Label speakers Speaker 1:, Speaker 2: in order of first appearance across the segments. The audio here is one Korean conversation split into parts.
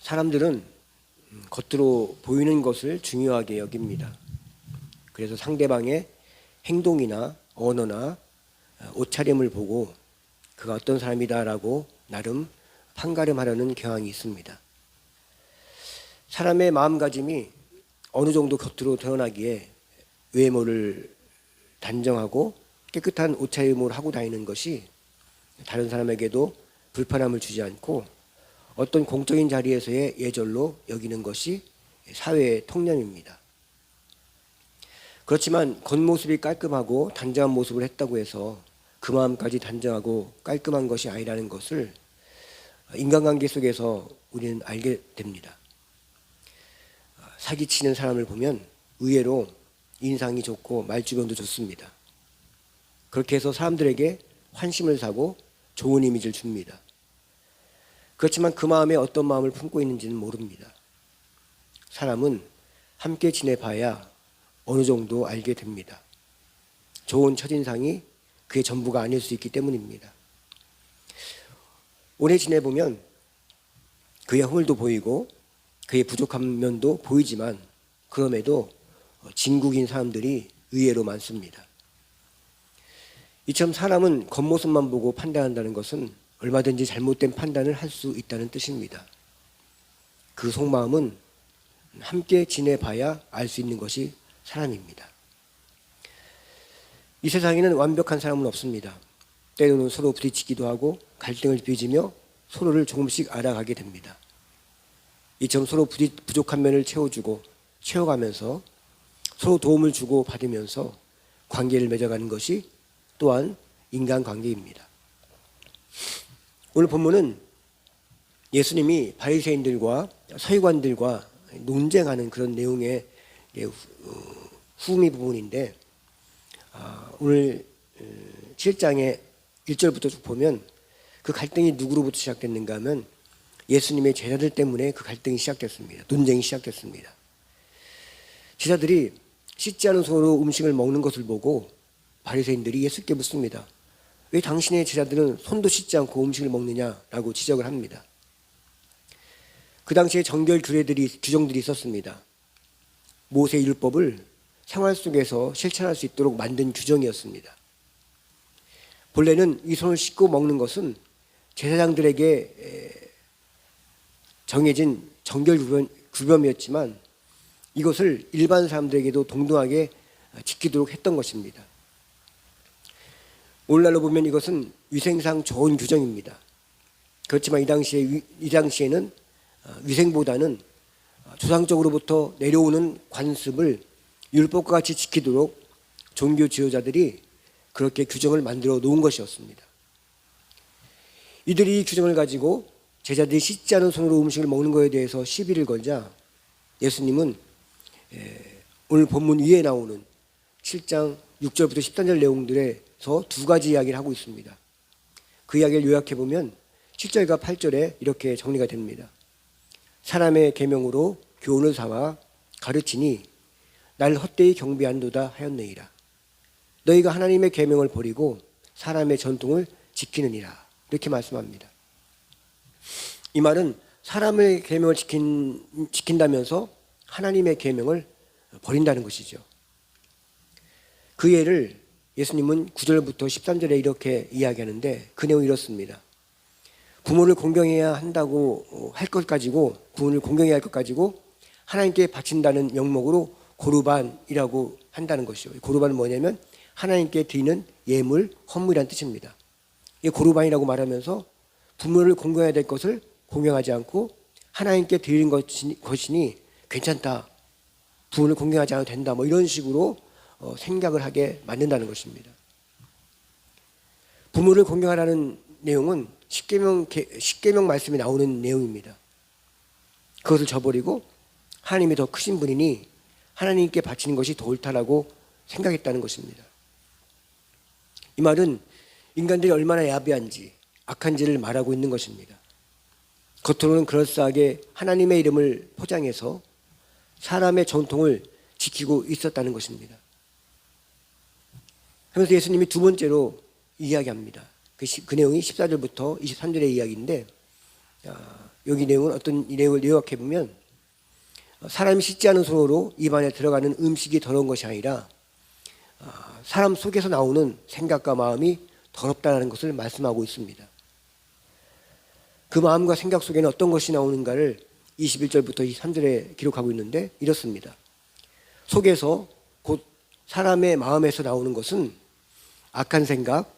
Speaker 1: 사람들은 겉으로 보이는 것을 중요하게 여깁니다. 그래서 상대방의 행동이나 언어나 옷차림을 보고 그가 어떤 사람이다라고 나름 판가름하려는 경향이 있습니다. 사람의 마음가짐이 어느 정도 겉으로 드러나기에 외모를 단정하고 깨끗한 옷차림을 하고 다니는 것이 다른 사람에게도 불편함을 주지 않고 어떤 공적인 자리에서의 예절로 여기는 것이 사회의 통념입니다. 그렇지만 겉모습이 깔끔하고 단정한 모습을 했다고 해서 그 마음까지 단정하고 깔끔한 것이 아니라는 것을 인간관계 속에서 우리는 알게 됩니다. 사기치는 사람을 보면 의외로 인상이 좋고 말주변도 좋습니다. 그렇게 해서 사람들에게 환심을 사고 좋은 이미지를 줍니다. 그렇지만 그 마음에 어떤 마음을 품고 있는지는 모릅니다. 사람은 함께 지내봐야 어느 정도 알게 됩니다. 좋은 첫인상이 그의 전부가 아닐 수 있기 때문입니다. 오래 지내보면 그의 허물도 보이고 그의 부족한 면도 보이지만 그럼에도 진국인 사람들이 의외로 많습니다. 이처럼 사람은 겉모습만 보고 판단한다는 것은 얼마든지 잘못된 판단을 할 수 있다는 뜻입니다. 그 속마음은 함께 지내봐야 알 수 있는 것이 사람입니다. 이 세상에는 완벽한 사람은 없습니다. 때로는 서로 부딪히기도 하고 갈등을 빚으며 서로를 조금씩 알아가게 됩니다. 이처럼 서로 부족한 면을 채워주고 채워가면서 서로 도움을 주고 받으면서 관계를 맺어가는 것이 또한 인간관계입니다. 오늘 본문은 예수님이 바리새인들과 서기관들과 논쟁하는 그런 내용의 후미 부분인데 오늘 7장의 1절부터 쭉 보면 그 갈등이 누구로부터 시작됐는가 하면 예수님의 제자들 때문에 그 갈등이 시작됐습니다. 논쟁이 시작됐습니다. 제자들이 씻지 않은 손으로 음식을 먹는 것을 보고 바리새인들이 예수께 묻습니다. 왜 당신의 제자들은 손도 씻지 않고 음식을 먹느냐라고 지적을 합니다. 그 당시에 정결 규정들이 있었습니다. 모세 율법을 생활 속에서 실천할 수 있도록 만든 규정이었습니다. 본래는 이 손을 씻고 먹는 것은 제사장들에게 정해진 정결 규범이었지만 이것을 일반 사람들에게도 동등하게 지키도록 했던 것입니다. 오늘날로 보면 이것은 위생상 좋은 규정입니다. 그렇지만 이 당시에는 위생보다는 조상적으로부터 내려오는 관습을 율법과 같이 지키도록 종교 지도자들이 그렇게 규정을 만들어 놓은 것이었습니다. 이들이 이 규정을 가지고 제자들이 씻지 않은 손으로 음식을 먹는 것에 대해서 시비를 걸자 예수님은 오늘 본문 위에 나오는 7장 6절부터 13절 내용들에서 두 가지 이야기를 하고 있습니다. 그 이야기를 요약해보면 7절과 8절에 이렇게 정리가 됩니다. 사람의 계명으로 교훈을 삼아 가르치니 날 헛되이 경배한도다 하였느니라. 너희가 하나님의 계명을 버리고 사람의 전통을 지키느니라. 이렇게 말씀합니다. 이 말은 사람의 계명을 지킨다면서 하나님의 계명을 버린다는 것이죠. 그 예를 예수님은 9절부터 13절에 이렇게 이야기하는데 그 내용이 이렇습니다. 부모를 공경해야 한다고 할 것 가지고 부모를 공경해야 할 것 가지고 하나님께 바친다는 명목으로 고르반이라고 한다는 것이죠. 고르반은 뭐냐면 하나님께 드리는 예물, 헌물이라는 뜻입니다. 이 고르반이라고 말하면서 부모를 공경해야 될 것을 공경하지 않고 하나님께 드리는 것이니 괜찮다. 부모를 공경하지 않아도 된다. 뭐 이런 식으로 생각을 하게 만든다는 것입니다. 부모를 공경하라는 내용은 십계명 말씀이 나오는 내용입니다. 그것을 저버리고 하나님이 더 크신 분이니 하나님께 바치는 것이 더 옳다라고 생각했다는 것입니다. 이 말은 인간들이 얼마나 야비한지 악한지를 말하고 있는 것입니다. 겉으로는 그럴싸하게 하나님의 이름을 포장해서 사람의 전통을 지키고 있었다는 것입니다. 하면서 예수님이 두 번째로 이야기합니다. 그 내용이 14절부터 23절의 이야기인데 여기 내용은 어떤 이 내용을 요약해 보면 사람이 씻지 않은 손으로 입안에 들어가는 음식이 더러운 것이 아니라 사람 속에서 나오는 생각과 마음이 더럽다는 것을 말씀하고 있습니다. 그 마음과 생각 속에는 어떤 것이 나오는가를 21절부터 23절에 기록하고 있는데 이렇습니다. 속에서 곧 사람의 마음에서 나오는 것은 악한 생각,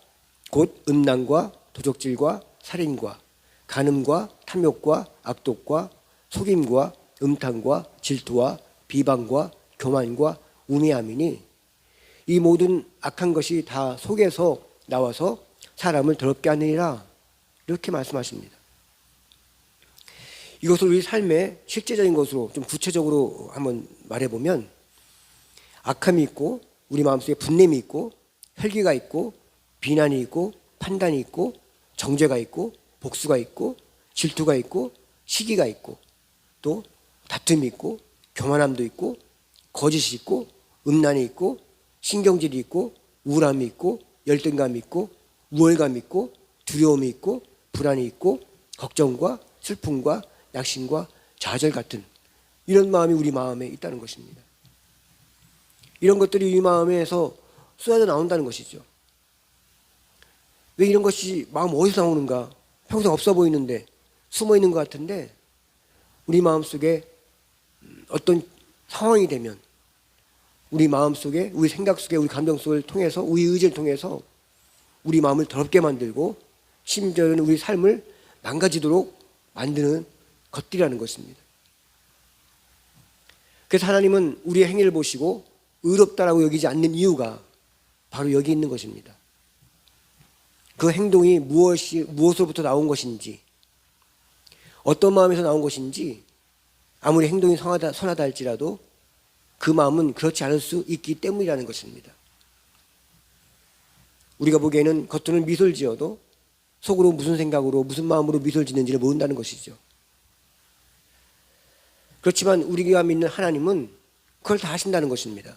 Speaker 1: 곧 음란과 도적질과 살인과 간음과 탐욕과 악독과 속임과 음탕과 질투와 비방과 교만과 우매함이니 이 모든 악한 것이 다 속에서 나와서 사람을 더럽게 하느니라. 이렇게 말씀하십니다. 이것을 우리 삶의 실제적인 것으로 좀 구체적으로 한번 말해보면 악함이 있고 우리 마음속에 분냄이 있고 혈기가 있고 비난이 있고 판단이 있고 정죄가 있고 복수가 있고 질투가 있고 시기가 있고 또 다툼이 있고 교만함도 있고 거짓이 있고 음란이 있고 신경질이 있고 우울함이 있고 열등감이 있고 우월감이 있고 두려움이 있고 불안이 있고 걱정과 슬픔과 낙심과 좌절 같은 이런 마음이 우리 마음에 있다는 것입니다. 이런 것들이 우리 마음에서 쏟아져 나온다는 것이죠. 왜 이런 것이 마음 어디서 나오는가? 평생 없어 보이는데 숨어 있는 것 같은데 우리 마음속에 어떤 상황이 되면 우리 마음속에 우리 생각 속에 우리 감정 속을 통해서 우리 의지를 통해서 우리 마음을 더럽게 만들고 심지어는 우리 삶을 망가지도록 만드는 것들이라는 것입니다. 그래서 하나님은 우리의 행위를 보시고 의롭다라고 여기지 않는 이유가 바로 여기 있는 것입니다. 그 행동이 무엇으로부터 나온 것인지 어떤 마음에서 나온 것인지 아무리 행동이 선하다 할지라도 그 마음은 그렇지 않을 수 있기 때문이라는 것입니다. 우리가 보기에는 겉으로는 미소를 지어도 속으로 무슨 생각으로 무슨 마음으로 미소를 짓는지를 모른다는 것이죠. 그렇지만 우리가 믿는 하나님은 그걸 다 하신다는 것입니다.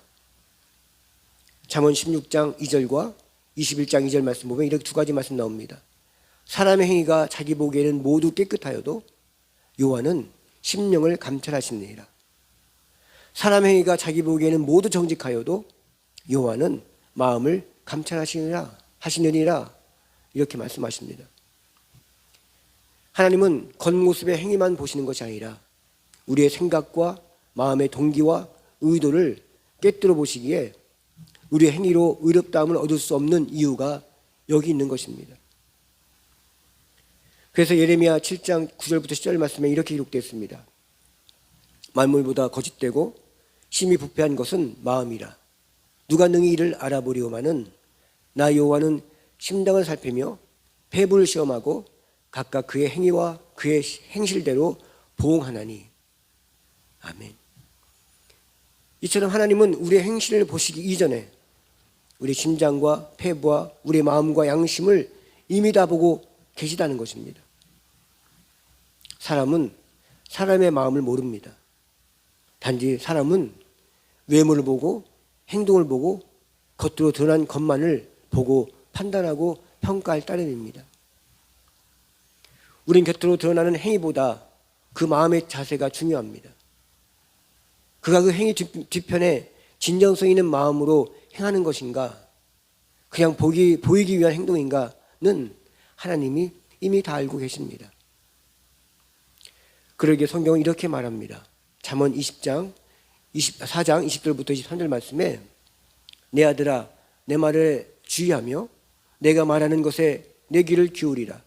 Speaker 1: 잠언 16장 2절과 21장 2절 말씀 보면 이렇게 두 가지 말씀 나옵니다. 사람의 행위가 자기 보기에는 모두 깨끗하여도 여호와는 심령을 감찰하시느니라. 사람의 행위가 자기 보기에는 모두 정직하여도 여호와는 마음을 감찰하시느니라. 이렇게 말씀하십니다. 하나님은 겉모습의 행위만 보시는 것이 아니라 우리의 생각과 마음의 동기와 의도를 꿰뚫어 보시기에 우리의 행위로 의롭다함을 얻을 수 없는 이유가 여기 있는 것입니다. 그래서 예레미야 7장 9절부터 10절 말씀에 이렇게 기록되어 있습니다. 만물보다 거짓되고 심히 부패한 것은 마음이라. 누가 능히 이를 알아보리오마는 나 여호와는 심장을 살피며 폐부를 시험하고 각각 그의 행위와 그의 행실대로 보응하나니. 아멘. 이처럼 하나님은 우리의 행실을 보시기 이전에 우리 심장과 폐부와 우리 마음과 양심을 이미 다 보고 계시다는 것입니다. 사람은 사람의 마음을 모릅니다. 단지 사람은 외모를 보고 행동을 보고 겉으로 드러난 것만을 보고 판단하고 평가할 따름입니다. 우린 겉으로 드러나는 행위보다 그 마음의 자세가 중요합니다. 그가 그 행위 뒤편에 진정성 있는 마음으로 행하는 것인가, 그냥 보이기 위한 행동인가는 하나님이 이미 다 알고 계십니다. 그러기에 성경은 이렇게 말합니다. 잠언 4장 20절부터 23절 말씀에 내 아들아 내 말에 주의하며 내가 말하는 것에 내 귀를 기울이라.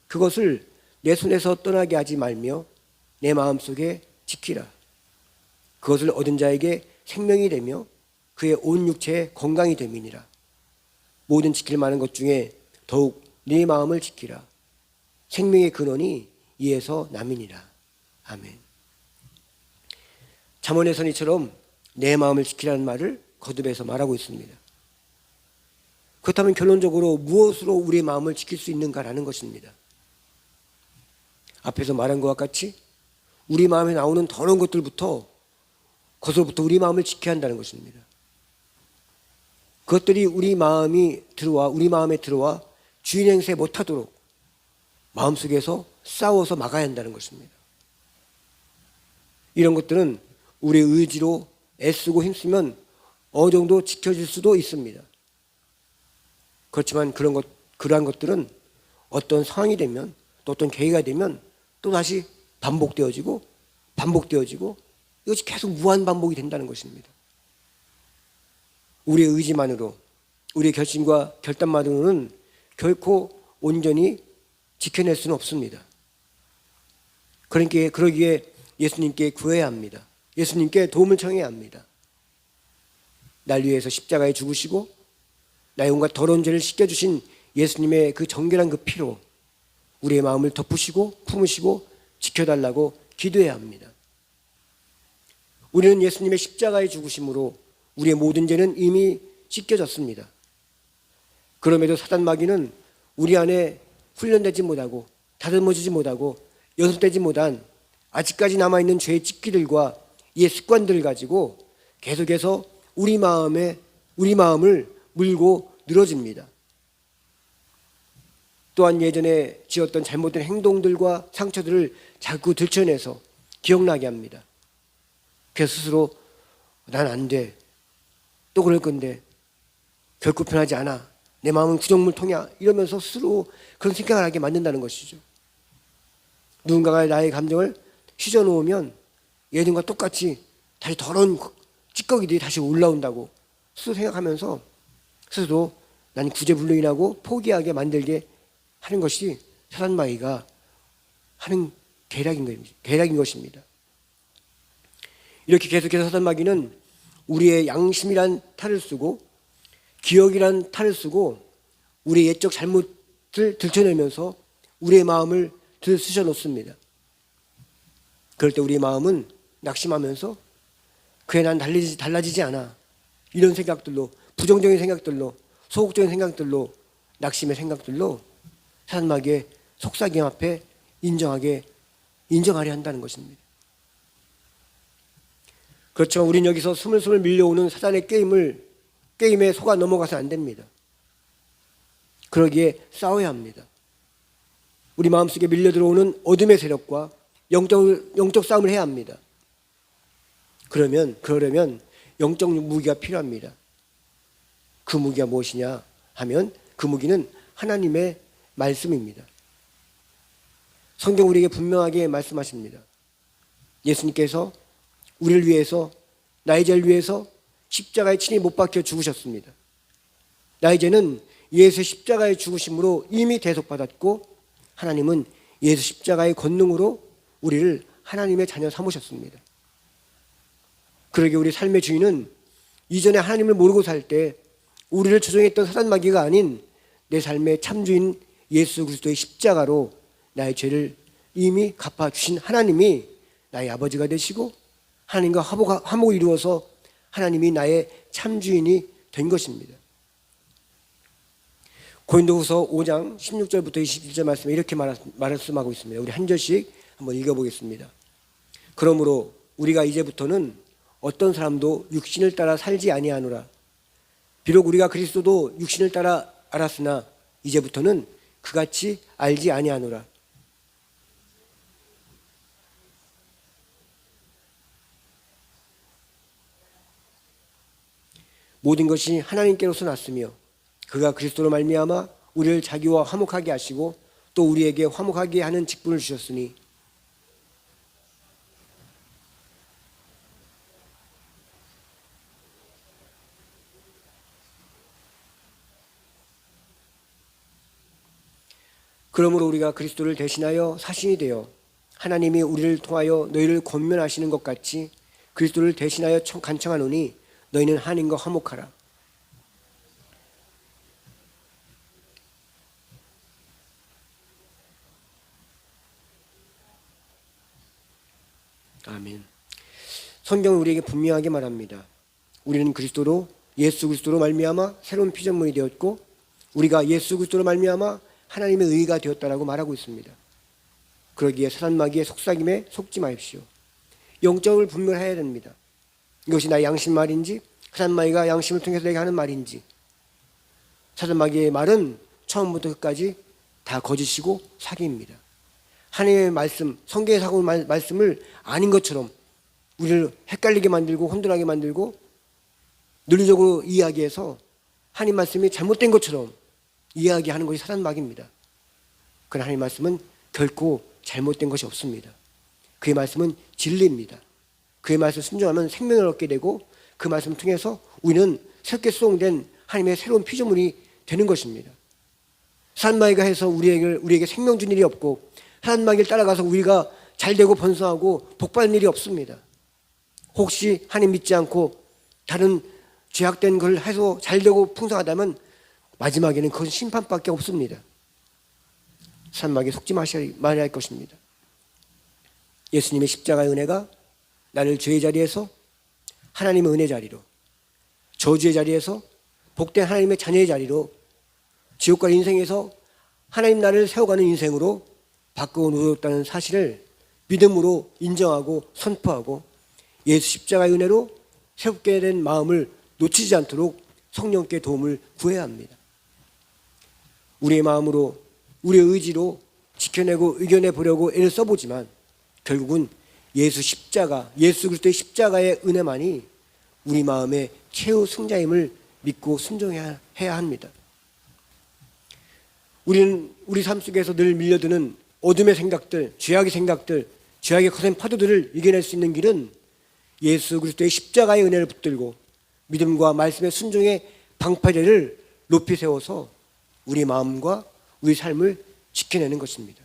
Speaker 1: 그것을 내 손에서 떠나게 하지 말며 내 마음속에 지키라. 그것을 얻은 자에게 생명이 되며 그의 온 육체에 건강이 됨이니라. 모든 지킬 만한 것 중에 더욱 네 마음을 지키라. 생명의 근원이 이에서 남이니라. 아멘. 잠언에서는 이처럼 내 마음을 지키라는 말을 거듭해서 말하고 있습니다. 그렇다면 결론적으로 무엇으로 우리의 마음을 지킬 수 있는가라는 것입니다. 앞에서 말한 것과 같이 우리 마음에 나오는 더러운 것들부터 거기서부터 우리 마음을 지켜야 한다는 것입니다. 그것들이 우리 마음에 들어와 주인 행세 못하도록 마음속에서 싸워서 막아야 한다는 것입니다. 이런 것들은 우리의 의지로 애쓰고 힘쓰면 어느 정도 지켜질 수도 있습니다. 그렇지만 그러한 것들은 어떤 상황이 되면, 또 어떤 계기가 되면 또 다시 반복되어지고 이것이 계속 무한 반복이 된다는 것입니다. 우리의 의지만으로, 우리의 결심과 결단만으로는 결코 온전히 지켜낼 수는 없습니다. 그러기에 예수님께 구해야 합니다. 예수님께 도움을 청해야 합니다. 날 위해서 십자가에 죽으시고 나의 온갖 더러운 죄를 씻겨주신 예수님의 그 정결한 그 피로 우리의 마음을 덮으시고 품으시고 지켜달라고 기도해야 합니다. 우리는 예수님의 십자가의 죽으심으로 우리의 모든 죄는 이미 씻겨졌습니다. 그럼에도 사단 마귀는 우리 안에 훈련되지 못하고 다듬어지지 못하고 연습되지 못한 아직까지 남아있는 죄의 찢기들과 이의 습관들을 가지고 계속해서 우리 마음을 물고 늘어집니다. 또한 예전에 지었던 잘못된 행동들과 상처들을 자꾸 들춰내서 기억나게 합니다. 그래서 스스로 난 안 돼, 또 그럴 건데, 결코 편하지 않아, 내 마음은 구정물통이야, 이러면서 스스로 그런 생각을 하게 만든다는 것이죠. 누군가가 나의 감정을 휘저놓으면 예전과 똑같이 다시 더러운 찌꺼기들이 다시 올라온다고 스스로 생각하면서 스스로 난 구제불능이라고 포기하게 만들게 하는 것이 사단 마귀가 하는 계략인 것입니다. 이렇게 계속해서 사단 마귀는 우리의 양심이란 탈을 쓰고 기억이란 탈을 쓰고 우리의 옛적 잘못을 들춰내면서 우리의 마음을 들쑤셔 놓습니다. 그럴 때 우리의 마음은 낙심하면서 그래 난 달라지지 않아, 이런 생각들로, 부정적인 생각들로, 소극적인 생각들로, 낙심의 생각들로 사단 마귀의 속삭임 앞에 인정하려 한다는 것입니다. 그렇지만 우리는 여기서 스물스물 밀려오는 사단의 게임에 속아 넘어가서 안 됩니다. 그러기에 싸워야 합니다. 우리 마음속에 밀려 들어오는 어둠의 세력과 영적 싸움을 해야 합니다. 그러려면 영적 무기가 필요합니다. 그 무기가 무엇이냐 하면 그 무기는 하나님의 말씀입니다. 성경 우리에게 분명하게 말씀하십니다. 예수님께서 우리를 위해서, 나의 죄를 위해서 십자가에 친히 못 박혀 죽으셨습니다. 나의 죄는 예수의 십자가의 죽으심으로 이미 대속받았고 하나님은 예수 십자가의 권능으로 우리를 하나님의 자녀 삼으셨습니다. 그러기에 우리 삶의 주인은 이전에 하나님을 모르고 살 때 우리를 조종했던 사단 마귀가 아닌 내 삶의 참주인 예수 그리스도의 십자가로 나의 죄를 이미 갚아주신 하나님이 나의 아버지가 되시고 하나님과 화목을 이루어서 하나님이 나의 참주인이 된 것입니다. 고린도후서 5장 16절부터 21절 말씀에 이렇게 말씀하고 있습니다. 우리 한 절씩 한번 읽어보겠습니다. 그러므로 우리가 이제부터는 어떤 사람도 육신을 따라 살지 아니하노라. 비록 우리가 그리스도도 육신을 따라 알았으나 이제부터는 그같이 알지 아니하노라. 모든 것이 하나님께로서 났으며 그가 그리스도로 말미암아 우리를 자기와 화목하게 하시고 또 우리에게 화목하게 하는 직분을 주셨으니 그러므로 우리가 그리스도를 대신하여 사신이 되어 하나님이 우리를 통하여 너희를 권면하시는 것 같이 그리스도를 대신하여 간청하노니 너희는 하나님과 화목하라. 아멘. 성경은 우리에게 분명하게 말합니다. 우리는 예수 그리스도로 말미암아 새로운 피조물이 되었고 우리가 예수 그리스도로 말미암아 하나님의 의가 되었다라고 말하고 있습니다. 그러기에 사단 마귀의 속삭임에 속지 마십시오. 영적을 분별해야 됩니다. 이것이 나의 양심 말인지 사단 마귀가 양심을 통해서 내게 하는 말인지. 사단 마귀의 말은 처음부터 끝까지 다 거짓이고 사기입니다. 하나님의 말씀, 성경에서 하고 있는 말씀을 아닌 것처럼 우리를 헷갈리게 만들고 혼돈하게 만들고 논리적으로 이야기해서 하나님 말씀이 잘못된 것처럼 이야기하는 것이 사단마귀입니다. 그러나 하나님 말씀은 결코 잘못된 것이 없습니다. 그의 말씀은 진리입니다. 그의 말씀을 순종하면 생명을 얻게 되고 그 말씀을 통해서 우리는 새롭게 수송된 하나님의 새로운 피조물이 되는 것입니다. 사단마귀가 해서 우리에게 생명 준 일이 없고 사단마귀를 따라가서 우리가 잘되고 번성하고 복받는 일이 없습니다. 혹시 하나님 믿지 않고 다른 죄악된 걸 해서 잘되고 풍성하다면 마지막에는 그것은 심판밖에 없습니다. 사단마귀에 속지 말아야 할 것입니다. 예수님의 십자가의 은혜가 나를 죄의 자리에서 하나님의 은혜 자리로, 저주의 자리에서 복된 하나님의 자녀의 자리로, 지옥과 인생에서 하나님 나를 세워가는 인생으로 바꾸어 놓았다는 사실을 믿음으로 인정하고 선포하고 예수 십자가의 은혜로 새롭게 된 마음을 놓치지 않도록 성령께 도움을 구해야 합니다. 우리의 마음으로, 우리의 의지로 지켜내고 이겨내 보려고 애를 써보지만 결국은 예수 그리스도의 십자가의 은혜만이 우리 마음의 최후 승자임을 믿고 순종해야 합니다. 우리는 우리 삶 속에서 늘 밀려드는 어둠의 생각들, 죄악의 거센 파도들을 이겨낼 수 있는 길은 예수 그리스도의 십자가의 은혜를 붙들고 믿음과 말씀의 순종의 방패대를 높이 세워서 우리 마음과 우리 삶을 지켜내는 것입니다.